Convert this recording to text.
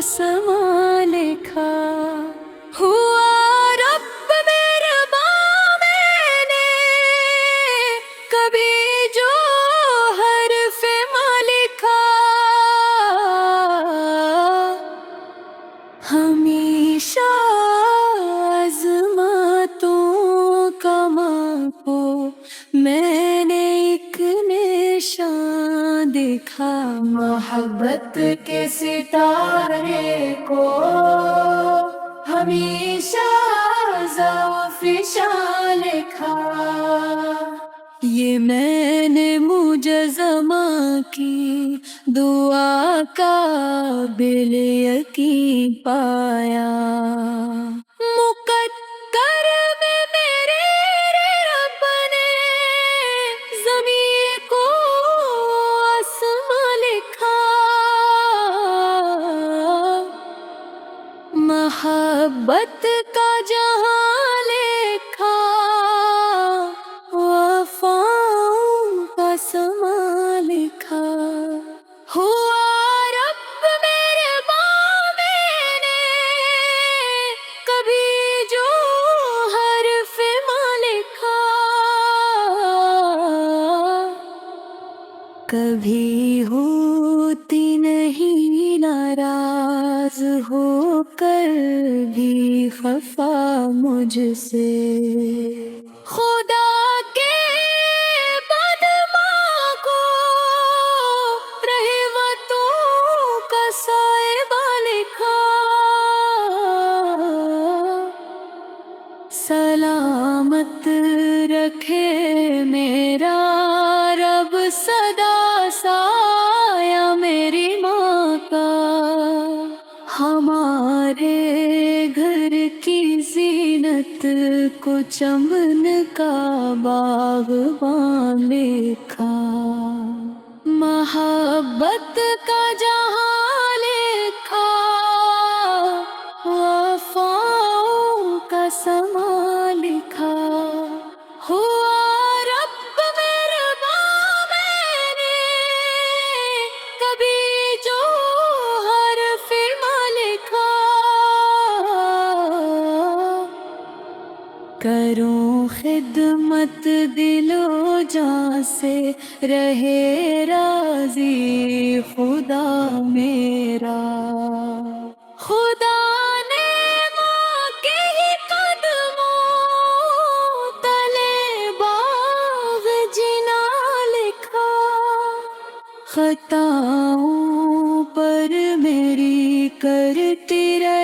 समा लिखा हुआ रब मेहरबां मैंने कभी जो हर्फ मां लिखा हमेशा आज़मातों का मापो मैंने एक निशान देखा मोहब्बत के सितारे को हमेशा ज़ौफ़िशां लिखा ये मैंने मुजज़्ज़मा की दुआ का बिल यकीन पाया मुक़द्दर में मेरे रब ने ज़मीं को आसमां लिखा मोहब्बत का जहां लिखा वफ़ाओं का समा लिखा हुआ रब मेहरबां मैंने कभी जो हर्फ मां लिखा कभी होती नहीं नाराज होकर भी खफा मुझसे खुदा के बदमां को रहमतों का साहिबा लिखा सलामत रखे मेरा रब सदा साया मेरी माँ का हमारे घर की जीनत को चमन का बाग़बान लिखा मोहब्बत का जहां लिखा वफ़ाओं का समा लिखा हुआ रब मेहरबां मैंने कभी जो हर्फ मां लिखा करूं खिदमत दिलो जान से रहे राज़ी खुदा मेरा खुदा ने माँ के ही कदमों तले बाग़ जिना लिखा खताओं पर मेरी करती रहे